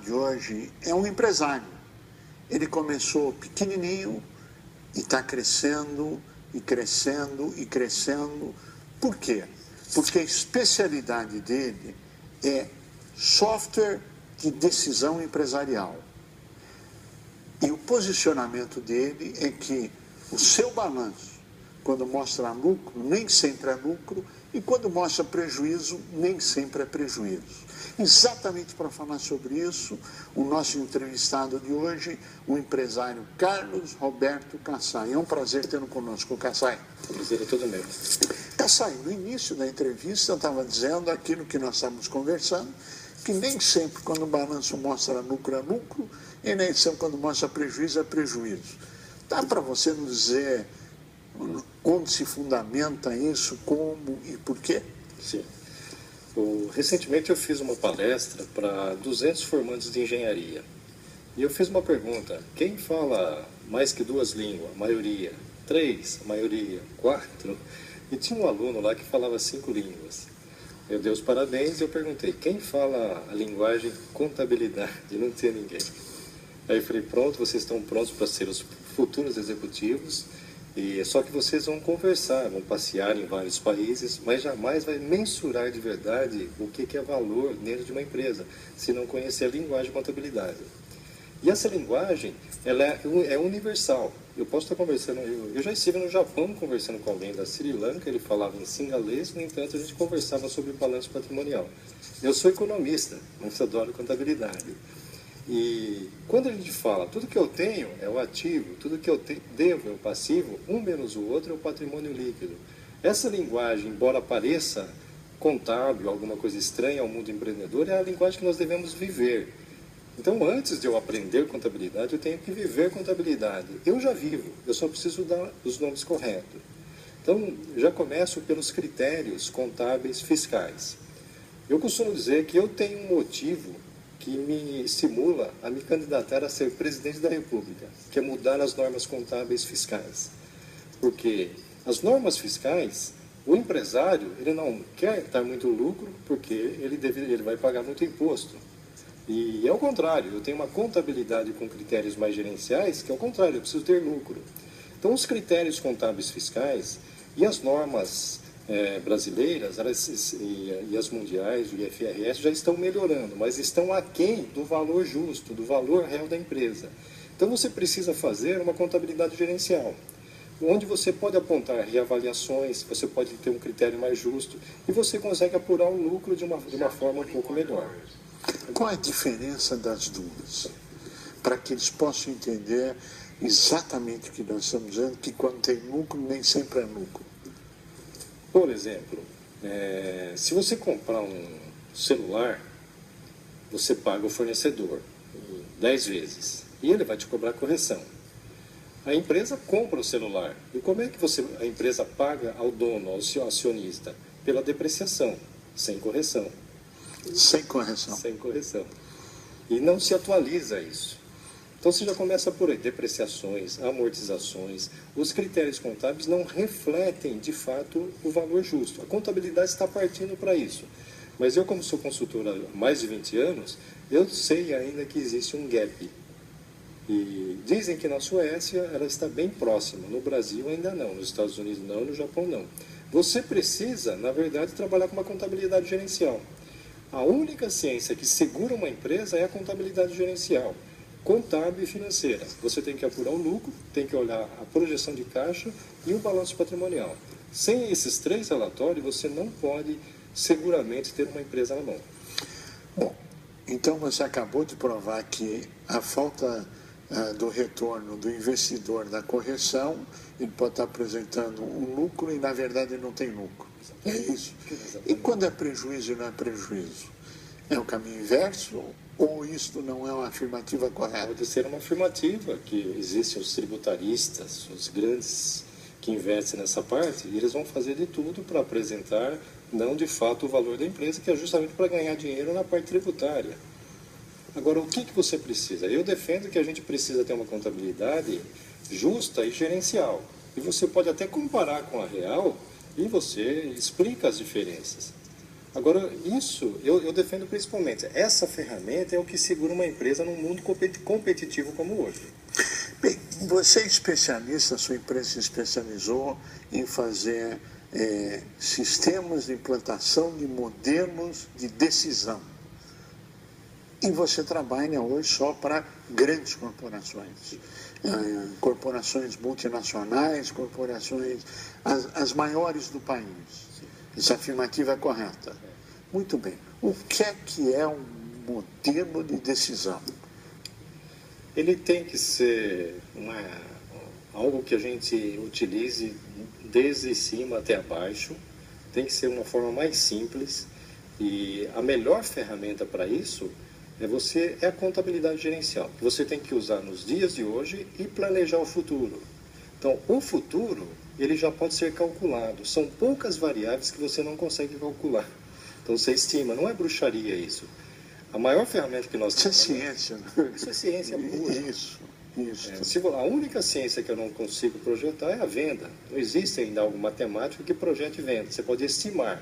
de hoje é um empresário. Ele começou pequenininho e está crescendo, e crescendo, e crescendo. Por quê? Porque a especialidade dele é software de decisão empresarial. E o posicionamento dele é que o seu balanço, quando mostra lucro, nem sempre é lucro, e quando mostra prejuízo, nem sempre é prejuízo. Exatamente para falar sobre isso, o nosso entrevistado de hoje, o empresário Carlos Roberto Cassai. É um prazer tê-lo conosco, Cassai. O prazer é todo meu. Cassai, no início da entrevista eu estava dizendo aquilo que nós estávamos conversando, que nem sempre quando o balanço mostra lucro é lucro, e nem sempre quando mostra prejuízo é prejuízo. Dá para você nos dizer onde se fundamenta isso, como e por quê? Sim. Recentemente eu fiz uma palestra para 200 formandos de engenharia. E eu fiz uma pergunta: quem fala mais que 2 línguas? A maioria. 3, a maioria. 4. E tinha um aluno lá que falava 5 línguas. Eu dei os parabéns e eu perguntei: quem fala a linguagem contabilidade? Não tinha ninguém. Aí eu falei: pronto, vocês estão prontos para ser os futuros executivos. E só que vocês vão conversar, vão passear em vários países, mas jamais vai mensurar de verdade o que é valor dentro de uma empresa, se não conhecer a linguagem de contabilidade. E essa linguagem, ela é universal. Eu posso estar conversando, eu já estive no Japão conversando com alguém da Sri Lanka, ele falava em singalês, no entanto a gente conversava sobre balanço patrimonial. Eu sou economista, mas adoro contabilidade. E quando a gente fala, tudo que eu tenho é o ativo, tudo que eu devo é o passivo, um menos o outro é o patrimônio líquido. Essa linguagem, embora pareça contábil, alguma coisa estranha ao mundo empreendedor, é a linguagem que nós devemos viver. Então, antes de eu aprender contabilidade, eu tenho que viver contabilidade. Eu já vivo, eu só preciso dar os nomes corretos. Então, já começo pelos critérios contábeis fiscais. Eu costumo dizer que eu tenho um motivo que me estimula a me candidatar a ser presidente da República, que é mudar as normas contábeis fiscais. Porque as normas fiscais, o empresário, ele não quer dar muito lucro, porque ele vai pagar muito imposto. E é o contrário, eu tenho uma contabilidade com critérios mais gerenciais, que é o contrário, eu preciso ter lucro. Então, os critérios contábeis fiscais e as normas brasileiras e as mundiais, o IFRS, já estão melhorando, mas estão aquém do valor justo, do valor real da empresa. Então você precisa fazer uma contabilidade gerencial, onde você pode apontar reavaliações, você pode ter um critério mais justo e você consegue apurar o lucro de uma forma um pouco melhor. Qual é a diferença das duas? Para que eles possam entender exatamente o que nós estamos dizendo, que quando tem lucro, nem sempre é lucro. Por exemplo, se você comprar um celular, você paga o fornecedor 10 vezes e ele vai te cobrar correção. A empresa compra o celular. E como é que a empresa paga ao dono, ao acionista? Pela depreciação, sem correção. Sem correção. Sem correção. E não se atualiza isso. Então você já começa por aí, depreciações, amortizações. Os critérios contábeis não refletem, de fato, o valor justo. A contabilidade está partindo para isso. Mas eu, como sou consultor há mais de 20 anos, eu sei ainda que existe um gap. E dizem que na Suécia ela está bem próxima, no Brasil ainda não, nos Estados Unidos não, no Japão não. Você precisa, na verdade, trabalhar com uma contabilidade gerencial. A única ciência que segura uma empresa é a contabilidade gerencial. Contábil e financeira. Você tem que apurar o lucro, tem que olhar a projeção de caixa e o balanço patrimonial. Sem esses 3 relatórios, você não pode seguramente ter uma empresa na mão. Bom, então você acabou de provar que a falta do retorno do investidor da correção, ele pode estar apresentando um lucro e na verdade não tem lucro. É isso? E quando é prejuízo e não é prejuízo? É o caminho inverso? Ou isto não é uma afirmativa correta? Pode ser uma afirmativa, que existem os tributaristas, os grandes que investem nessa parte, e eles vão fazer de tudo para apresentar, não de fato, o valor da empresa, que é justamente para ganhar dinheiro na parte tributária. Agora, o que você precisa? Eu defendo que a gente precisa ter uma contabilidade justa e gerencial. E você pode até comparar com a real e você explica as diferenças. Agora, isso eu defendo principalmente. Essa ferramenta é o que segura uma empresa num mundo competitivo como hoje. Bem, você é especialista, a sua empresa se especializou em fazer sistemas de implantação de modelos de decisão. E você trabalha hoje só para grandes corporações, corporações multinacionais, corporações, as maiores do país. Essa afirmativa é correta. Muito bem. O que é um modelo de decisão? Ele tem que ser algo que a gente utilize desde cima até abaixo, tem que ser uma forma mais simples, e a melhor ferramenta para isso é a contabilidade gerencial, que você tem que usar nos dias de hoje e planejar o futuro. Então, o futuro, ele já pode ser calculado, são poucas variáveis que você não consegue calcular. Então, você estima, não é bruxaria isso. A maior ferramenta que nós temos... Isso é ciência, né? Isso é ciência pura. Isso. A única ciência que eu não consigo projetar é a venda. Não existe ainda algo matemático que projete venda. Você pode estimar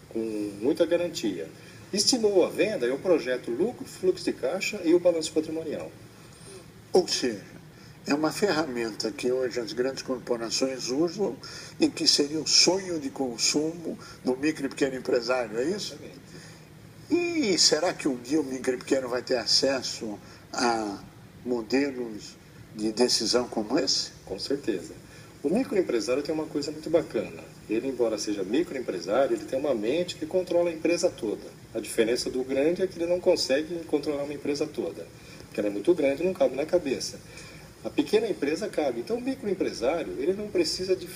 com muita garantia. Estimou a venda, eu projeto lucro, fluxo de caixa e o balanço patrimonial. Ou seja, é uma ferramenta que hoje as grandes corporações usam e que seria o sonho de consumo do micro e pequeno empresário, é isso? Exatamente. E será que um dia o micro e pequeno vai ter acesso a modelos de decisão como esse? Com certeza. O microempresário tem uma coisa muito bacana. Ele, embora seja microempresário, ele tem uma mente que controla a empresa toda. A diferença do grande é que ele não consegue controlar uma empresa toda, porque ela é muito grande e não cabe na cabeça. A pequena empresa cabe. Então, o microempresário, ele não precisa de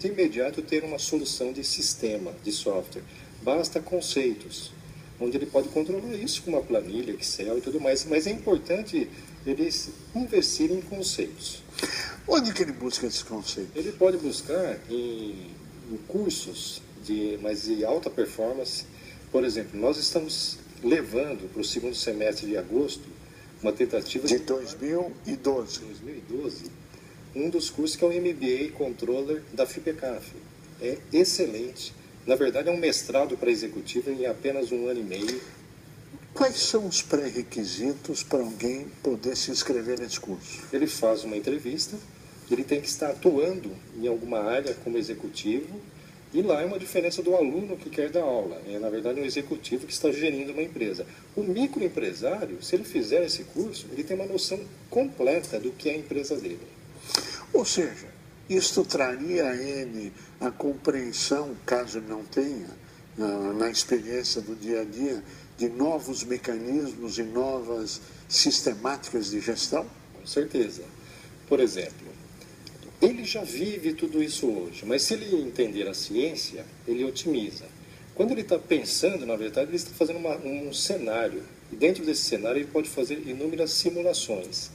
imediato ter uma solução de sistema, de software. Basta conceitos, onde ele pode controlar isso com uma planilha, Excel e tudo mais. Mas é importante eles investirem em conceitos. Onde que ele busca esses conceitos? Ele pode buscar em cursos mas de alta performance. Por exemplo, nós estamos levando para o segundo semestre de agosto uma tentativa de 2012. Um dos cursos que é o MBA Controller da FIPECAF. É excelente. Na verdade, é um mestrado para executivo em apenas 1 ano e meio. Quais são os pré-requisitos para alguém poder se inscrever nesse curso? Ele faz uma entrevista, ele tem que estar atuando em alguma área como executivo, e lá é uma diferença do aluno que quer dar aula. É, na verdade, um executivo que está gerindo uma empresa. O microempresário, se ele fizer esse curso, ele tem uma noção completa do que é a empresa dele. Ou seja, isto traria a ele a compreensão, caso não tenha, na experiência do dia a dia, de novos mecanismos e novas sistemáticas de gestão? Com certeza. Por exemplo, ele já vive tudo isso hoje, mas se ele entender a ciência, ele otimiza. Quando ele está pensando, na verdade, ele está fazendo um cenário. E dentro desse cenário ele pode fazer inúmeras simulações.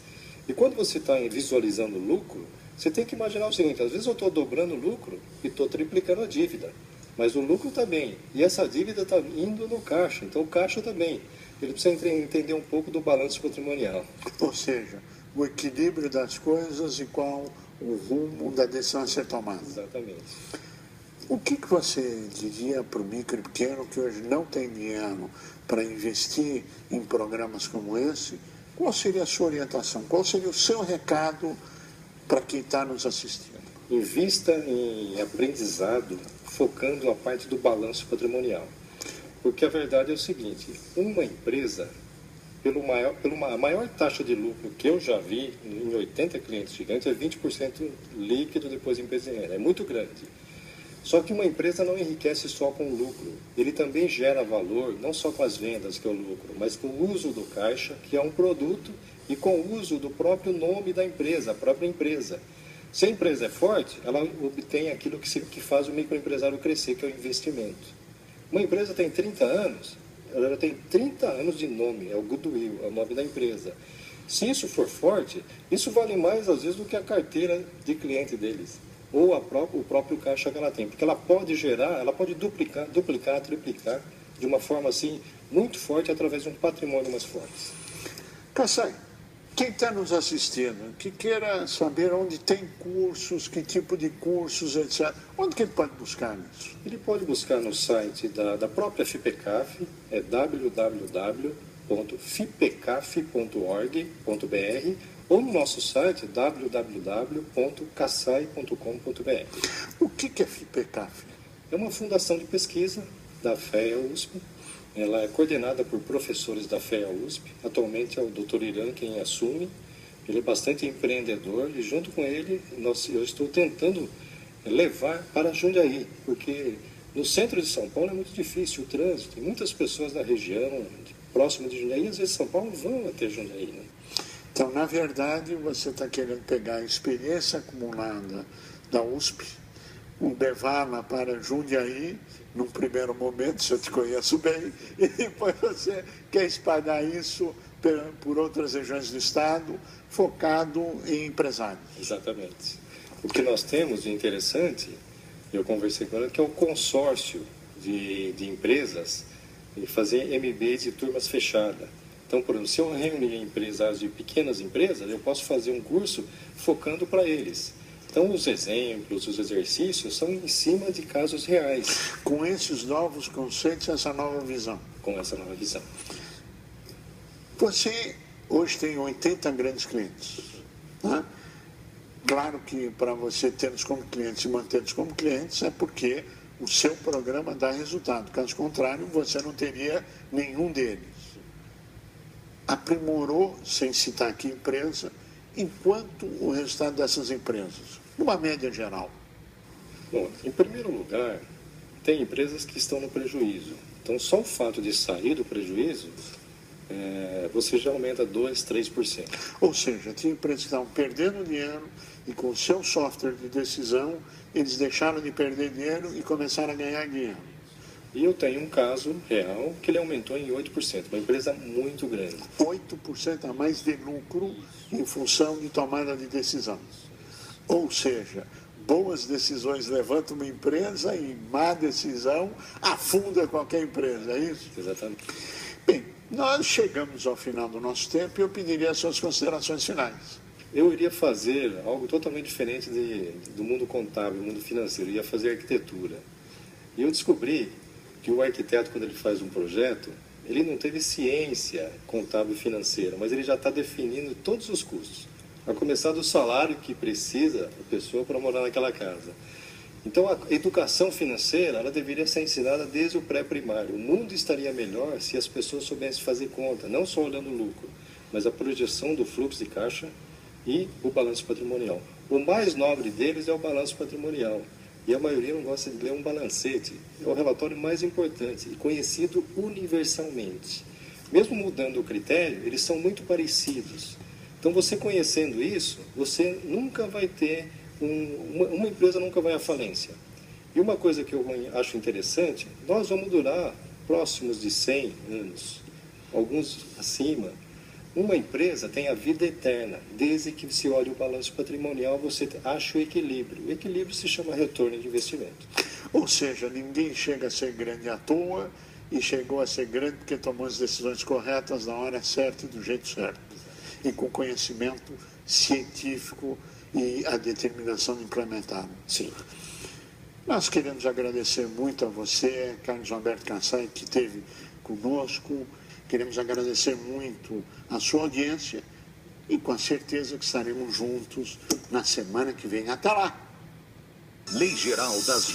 E quando você está visualizando lucro, você tem que imaginar o seguinte: às vezes eu estou dobrando o lucro e estou triplicando a dívida. Mas o lucro está bem, e essa dívida está indo no caixa, então o caixa está bem. Ele precisa entender um pouco do balanço patrimonial. Ou seja, o equilíbrio das coisas e qual o rumo da decisão a ser tomada. Exatamente. O que você diria para o micro e pequeno que hoje não tem dinheiro para investir em programas como esse? Qual seria a sua orientação? Qual seria o seu recado para quem está nos assistindo? Invista em aprendizado, focando a parte do balanço patrimonial. Porque a verdade é o seguinte: uma empresa, a maior taxa de lucro que eu já vi em 80 clientes gigantes é 20% líquido depois de empresa. É muito grande. Só que uma empresa não enriquece só com o lucro. Ele também gera valor, não só com as vendas, que é o lucro, mas com o uso do caixa, que é um produto, e com o uso do próprio nome da empresa, a própria empresa. Se a empresa é forte, ela obtém aquilo que faz o microempresário crescer, que é o investimento. Uma empresa tem 30 anos, ela tem 30 anos de nome, é o goodwill, é o nome da empresa. Se isso for forte, isso vale mais às vezes do que a carteira de cliente deles, ou o próprio caixa que ela tem, porque ela pode gerar, ela pode duplicar, triplicar, de uma forma assim, muito forte, através de um patrimônio mais forte. Kassai, Quem está nos assistindo, que queira saber onde tem cursos, que tipo de cursos, etc., onde que ele pode buscar isso? Ele pode buscar no site da própria FIPECAF, é www.fipecaf.org.br, ou no nosso site www.casai.com.br. O que é FIPECAF? É uma fundação de pesquisa da FEA-USP. Ela é coordenada por professores da FEA-USP. Atualmente é o Dr. Irã quem assume. Ele é bastante empreendedor e junto com ele eu estou tentando levar para Jundiaí, porque no centro de São Paulo é muito difícil o trânsito. E muitas pessoas da região próxima de Jundiaí, às vezes São Paulo, vão até Jundiaí, né? Então, na verdade, você está querendo pegar a experiência acumulada da USP, levá-la para Jundiaí, num primeiro momento, se eu te conheço bem, e depois você quer espalhar isso por outras regiões do Estado, focado em empresários. Exatamente. O que nós temos de interessante, eu conversei com ela, que é o consórcio de empresas e fazer MBA de turmas fechadas. Então, por exemplo, se eu reunir empresários de pequenas empresas, eu posso fazer um curso focando para eles. Então, os exemplos, os exercícios são em cima de casos reais. Com esses novos conceitos, essa nova visão. Com essa nova visão. Você hoje tem 80 grandes clientes, né? Claro que para você tê-los como clientes e mantê-los como clientes é porque o seu programa dá resultado. Caso contrário, você não teria nenhum deles. Aprimorou, sem citar aqui empresa, enquanto o resultado dessas empresas, numa média geral? Bom, em primeiro lugar, tem empresas que estão no prejuízo. Então, só o fato de sair do prejuízo, você já aumenta 2%, 3%. Ou seja, tem empresas que estavam perdendo dinheiro e com o seu software de decisão, eles deixaram de perder dinheiro e começaram a ganhar dinheiro. E eu tenho um caso real que ele aumentou em 8%, uma empresa muito grande. 8% a mais de lucro em função de tomada de decisão. Ou seja, boas decisões levantam uma empresa e má decisão afunda qualquer empresa, é isso? Exatamente. Bem, nós chegamos ao final do nosso tempo e eu pediria as suas considerações finais. Eu iria fazer algo totalmente diferente do mundo contábil, do mundo financeiro, eu ia fazer arquitetura. E eu descobri que o arquiteto, quando ele faz um projeto, ele não teve ciência contábil e financeira, mas ele já está definindo todos os custos, a começar do salário que precisa a pessoa para morar naquela casa. Então, a educação financeira, ela deveria ser ensinada desde o pré-primário. O mundo estaria melhor se as pessoas soubessem fazer conta, não só olhando o lucro, mas a projeção do fluxo de caixa e o balanço patrimonial. O mais nobre deles é o balanço patrimonial. E a maioria não gosta de ler um balancete. É o relatório mais importante e conhecido universalmente. Mesmo mudando o critério, eles são muito parecidos. Então, você conhecendo isso, você nunca vai ter, uma empresa nunca vai à falência. E uma coisa que eu acho interessante, nós vamos durar próximos de 100 anos, alguns acima. Uma empresa tem a vida eterna, desde que se olha o balanço patrimonial, você acha o equilíbrio. O equilíbrio se chama retorno de investimento. Ou seja, ninguém chega a ser grande à toa e chegou a ser grande porque tomou as decisões corretas na hora certa e do jeito certo. E com conhecimento científico e a determinação de implementá-lo. Sim. Nós queremos agradecer muito a você, Carlos Alberto Kassai, que esteve conosco. Queremos agradecer muito a sua audiência e com a certeza que estaremos juntos na semana que vem. Até lá! Lei Geral das